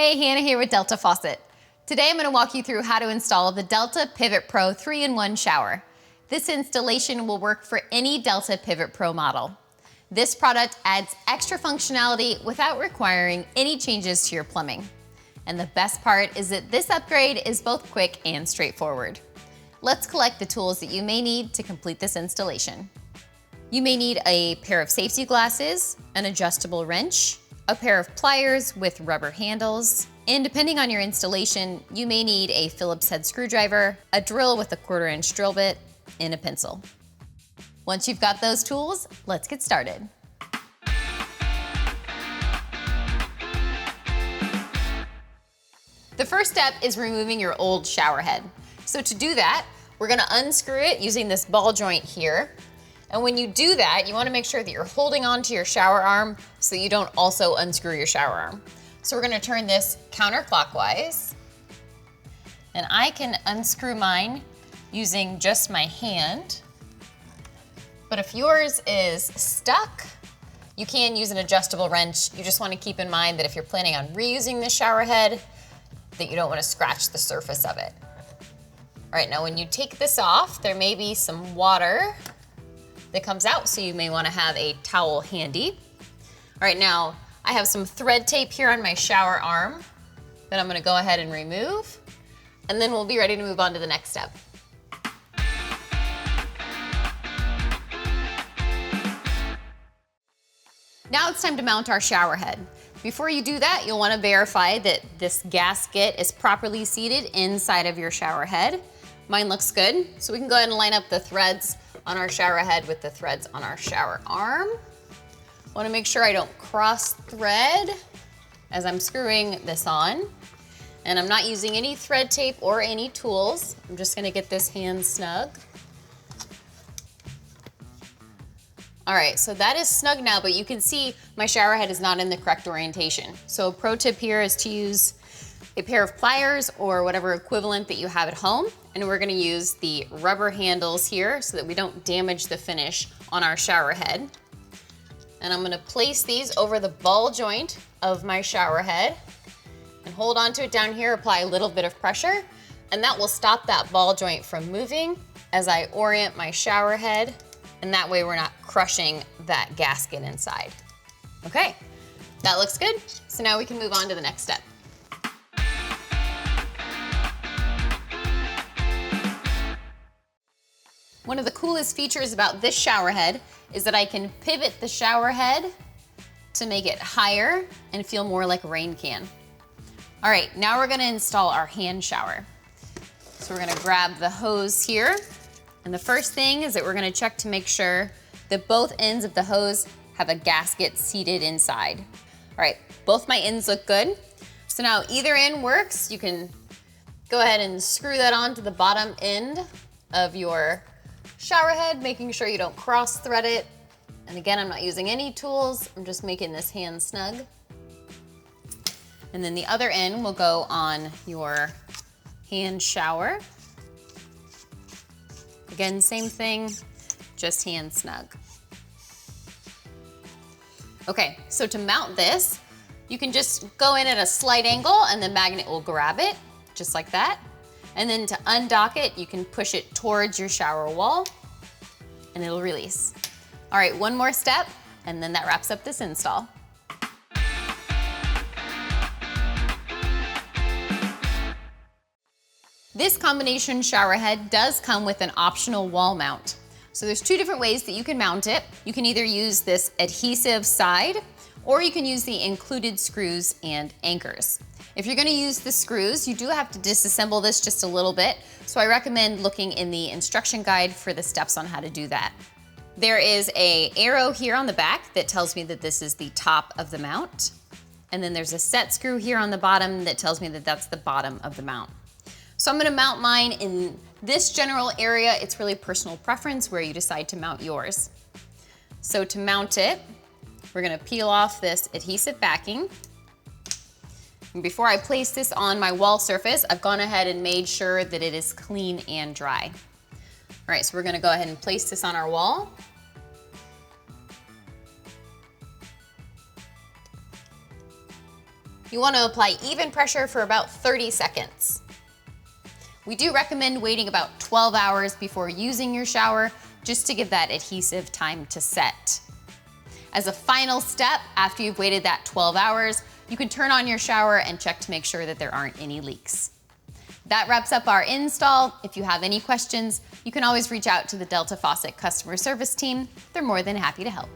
Hey, Hannah here with Delta Faucet. Today I'm going to walk you through how to install the Delta PivotPro 3-in-1 shower. This installation will work for any Delta PivotPro model. This product adds extra functionality without requiring any changes to your plumbing. And the best part is that this upgrade is both quick and straightforward. Let's collect the tools that you may need to complete this installation. You may need a pair of safety glasses, an adjustable wrench, a pair of pliers with rubber handles, and depending on your installation, you may need a Phillips head screwdriver, a drill with a 1/4-inch drill bit, and a pencil. Once you've got those tools, let's get started. The first step is removing your old shower head. So to do that, we're gonna unscrew it using this ball joint here. And when you do that, you wanna make sure that you're holding onto your shower arm so that you don't also unscrew your shower arm. So we're gonna turn this counterclockwise. And I can unscrew mine using just my hand. But if yours is stuck, you can use an adjustable wrench. You just wanna keep in mind that if you're planning on reusing the shower head, that you don't wanna scratch the surface of it. All right, now when you take this off, there may be some water that comes out, so you may wanna have a towel handy. All right, now I have some thread tape here on my shower arm that I'm gonna go ahead and remove, and then we'll be ready to move on to the next step. Now it's time to mount our shower head. Before you do that, you'll wanna verify that this gasket is properly seated inside of your shower head. Mine looks good, so we can go ahead and line up the threads on our shower head with the threads on our shower arm. Wanna make sure I don't cross thread as I'm screwing this on. And I'm not using any thread tape or any tools. I'm just gonna get this hand snug. All right, so that is snug now, but you can see my shower head is not in the correct orientation. So a pro tip here is to use a pair of pliers or whatever equivalent that you have at home. And we're gonna use the rubber handles here so that we don't damage the finish on our shower head. And I'm gonna place these over the ball joint of my shower head and hold onto it down here, apply a little bit of pressure, and that will stop that ball joint from moving as I orient my shower head, and that way we're not crushing that gasket inside. Okay, that looks good. So now we can move on to the next step. One of the coolest features about this shower head is that I can pivot the shower head to make it higher and feel more like a rain can. All right, now we're gonna install our hand shower. So we're gonna grab the hose here. And the first thing is that we're gonna check to make sure that both ends of the hose have a gasket seated inside. All right, both my ends look good. So now either end works. You can go ahead and screw that onto the bottom end of your shower head, making sure you don't cross thread it. And again, I'm not using any tools. I'm just making this hand snug. And then the other end will go on your hand shower. Again, same thing, just hand snug. Okay, so to mount this, you can just go in at a slight angle and the magnet will grab it, just like that. And then to undock it, you can push it towards your shower wall and it'll release. All right, one more step and then that wraps up this install. This combination shower head does come with an optional wall mount. So there's two different ways that you can mount it. You can either use this adhesive side or you can use the included screws and anchors. If you're gonna use the screws, you do have to disassemble this just a little bit, so I recommend looking in the instruction guide for the steps on how to do that. There is an arrow here on the back that tells me that this is the top of the mount, and then there's a set screw here on the bottom that tells me that that's the bottom of the mount. So I'm gonna mount mine in this general area. It's really personal preference where you decide to mount yours. So to mount it, we're gonna peel off this adhesive backing. And before I place this on my wall surface, I've gone ahead and made sure that it is clean and dry. All right, so we're gonna go ahead and place this on our wall. You want to apply even pressure for about 30 seconds. We do recommend waiting about 12 hours before using your shower, just to give that adhesive time to set. As a final step, after you've waited that 12 hours, you can turn on your shower and check to make sure that there aren't any leaks. That wraps up our install. If you have any questions, you can always reach out to the Delta Faucet customer service team. They're more than happy to help.